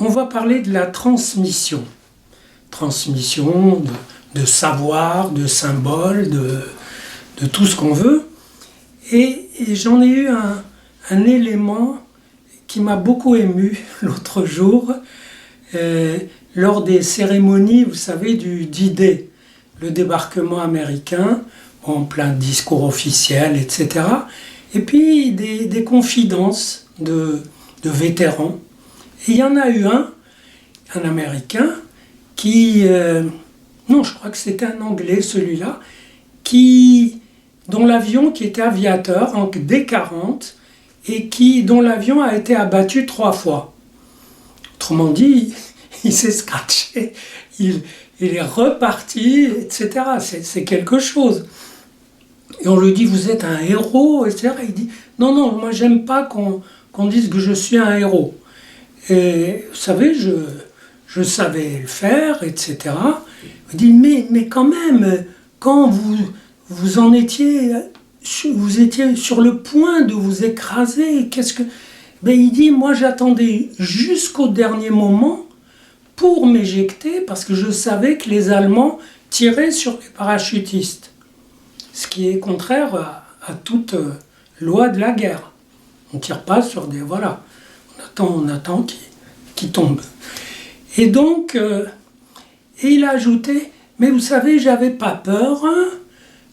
on va parler de la transmission. Transmission de savoir, de symboles, de tout ce qu'on veut. Et j'en ai eu un élément qui m'a beaucoup ému l'autre jour, lors des cérémonies, vous savez, du D-Day, le débarquement américain, en plein discours officiel, etc. Et puis des confidences de vétérans. Et il y en a eu un Américain, qui... non, je crois que c'était un Anglais, celui-là, dont l'avion, qui était aviateur en D-40, et dont l'avion a été abattu 3 fois. Autrement dit, il s'est scratché, il est reparti, etc. C'est quelque chose. Et on lui dit, vous êtes un héros, etc. Il dit, non, moi j'aime pas qu'on dise que je suis un héros. Et vous savez, je savais le faire, etc. Il dit, mais quand même, quand vous en étiez, vous étiez sur le point de vous écraser, il dit, moi j'attendais jusqu'au dernier moment pour m'éjecter, parce que je savais que les Allemands tiraient sur les parachutistes. Ce qui est contraire à toute loi de la guerre. On ne tire pas sur des... Voilà. On attend qu'ils tombent. Et donc, et il a ajouté, mais vous savez, j'avais pas peur, hein,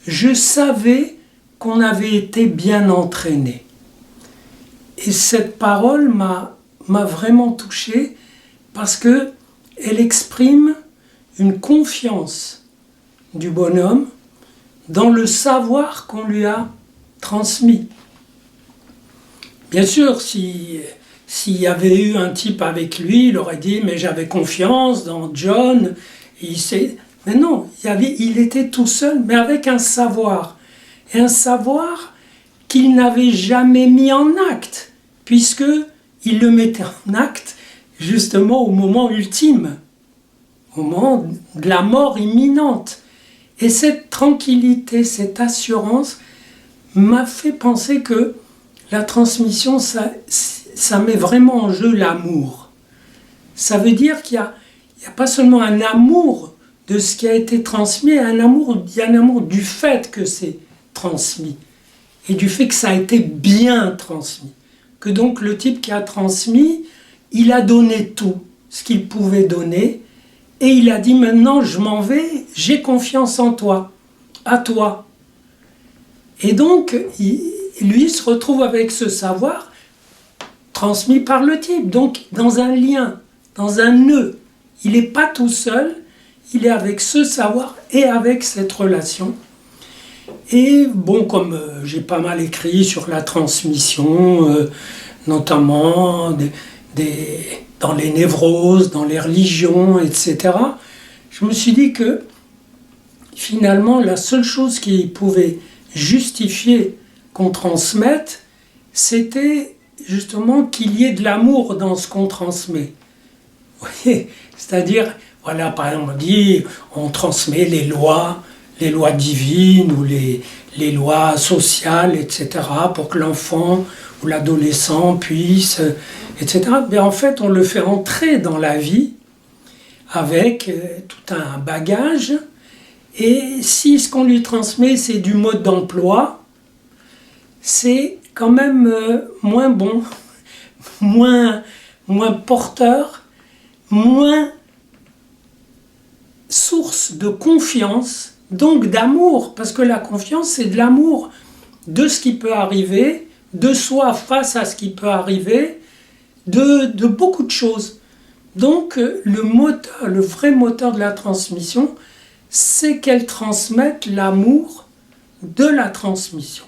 je savais qu'on avait été bien entraîné. Et cette parole m'a vraiment touché, parce que elle exprime une confiance du bonhomme dans le savoir qu'on lui a transmis. Bien sûr, s'il y avait eu un type avec lui, il aurait dit « mais j'avais confiance dans John ». Mais non, il était tout seul, mais avec un savoir. Et un savoir qu'il n'avait jamais mis en acte, puisqu'il le mettait en acte justement au moment ultime, au moment de la mort imminente. Et cette tranquillité, cette assurance m'a fait penser que la transmission, ça met vraiment en jeu l'amour. Ça veut dire qu'il n'y a pas seulement un amour de ce qui a été transmis, il y a un amour du fait que c'est transmis et du fait que ça a été bien transmis. Que donc le type qui a transmis, il a donné tout ce qu'il pouvait donner et il a dit maintenant je m'en vais, j'ai confiance en toi, à toi. Et donc lui se retrouve avec ce savoir transmis par le type, donc dans un lien, dans un nœud. Il n'est pas tout seul, il est avec ce savoir et avec cette relation. Et bon, comme j'ai pas mal écrit sur la transmission, notamment dans les névroses, dans les religions, etc., je me suis dit que finalement, la seule chose qui pouvait justifier qu'on transmette, c'était justement qu'il y ait de l'amour dans ce qu'on transmet. Vous voyez, c'est-à-dire, voilà, par exemple, on dit, on transmet les lois divines ou les lois sociales, etc., pour que l'enfant ou l'adolescent puisse, etc. Mais en fait, on le fait entrer dans la vie avec tout un bagage. Et si ce qu'on lui transmet, c'est du mode d'emploi, c'est quand même moins bon, moins porteur, moins source de confiance, donc d'amour, parce que la confiance, c'est de l'amour de ce qui peut arriver, de soi face à ce qui peut arriver, de beaucoup de choses. Donc le vrai moteur de la transmission, c'est qu'elle transmette l'amour de la transmission.